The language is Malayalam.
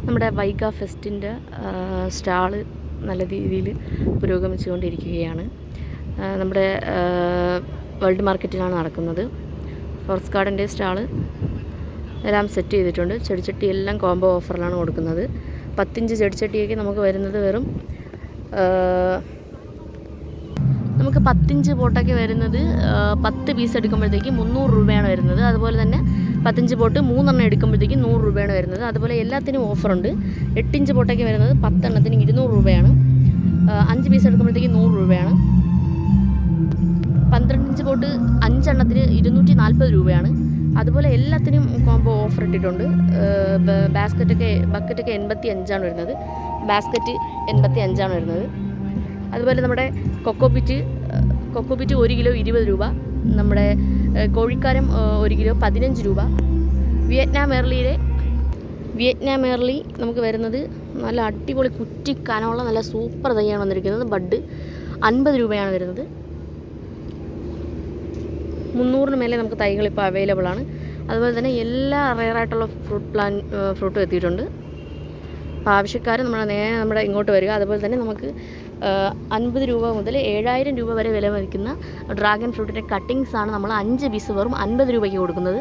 നമ്മുടെ വൈഗ ഫെസ്റ്റിൻ്റെ സ്റ്റാള് നല്ല രീതിയിൽ പുരോഗമിച്ചുകൊണ്ടിരിക്കുകയാണ്. നമ്മുടെ വേൾഡ് മാർക്കറ്റിലാണ് നടക്കുന്നത്. ഫോറസ്റ്റ് ഗാർഡൻ്റെ സ്റ്റാള് എല്ലാം സെറ്റ് ചെയ്തിട്ടുണ്ട്. ചെടിച്ചട്ടി എല്ലാം കോംബോ ഓഫറിലാണ് കൊടുക്കുന്നത്. 10 ഇഞ്ച് ചെടിച്ചട്ടിയൊക്കെ നമുക്ക് വരുന്നത് വെറും 10 ഇഞ്ച് പോട്ടൊക്കെ വരുന്നത് 10 പീസ് എടുക്കുമ്പോഴത്തേക്ക് 300 രൂപയാണ് വരുന്നത്. അതുപോലെ തന്നെ 10 ഇഞ്ച് പോട്ട് 3 എണ്ണം എടുക്കുമ്പോഴത്തേക്ക് 100 രൂപയാണ് വരുന്നത്. അതുപോലെ എല്ലാത്തിനും ഓഫറുണ്ട്. 8 ഇഞ്ച് പോട്ടൊക്കെ വരുന്നത് 10 എണ്ണത്തിന് 200 രൂപയാണ്. 5 പീസ് എടുക്കുമ്പോഴത്തേക്ക് 100 രൂപയാണ്. 12 ഇഞ്ച് പോട്ട് 5 എണ്ണത്തിന് 240 രൂപയാണ്. അതുപോലെ എല്ലാത്തിനും കോംബോ ഓഫർ ഇട്ടിട്ടുണ്ട്. ബക്കറ്റൊക്കെ 85 വരുന്നത്. ബാസ്ക്കറ്റ് 85 വരുന്നത്. അതുപോലെ നമ്മുടെ കൊക്കോപിറ്റ് 1 കിലോ 20 രൂപ. നമ്മുടെ കോഴിക്കാരം 1 കിലോ 15 രൂപ. വിയറ്റ്നാം എയർലി നമുക്ക് വരുന്നത് നല്ല അടിപൊളി കുറ്റിക്കാനുള്ള നല്ല സൂപ്പർ തൈയാണ് വന്നിരിക്കുന്നത്. ബഡ് 50 രൂപയാണ് വരുന്നത്. 300 മേലെ നമുക്ക് തൈകൾ ഇപ്പോൾ അവൈലബിൾ ആണ്. അതുപോലെ തന്നെ എല്ലാ റെയറായിട്ടുള്ള ഫ്രൂട്ടും എത്തിയിട്ടുണ്ട്. അപ്പോൾ ആവശ്യക്കാർ നമ്മുടെ ഇങ്ങോട്ട് വരിക. അതുപോലെ തന്നെ നമുക്ക് 50 രൂപ മുതൽ 7000 രൂപ വരെ വില മതിക്കുന്ന ഡ്രാഗൺ ഫ്രൂട്ടിൻ്റെ കട്ടിങ്സാണ് നമ്മൾ 5 പീസ് വെറും 50 രൂപയ്ക്ക് കൊടുക്കുന്നത്.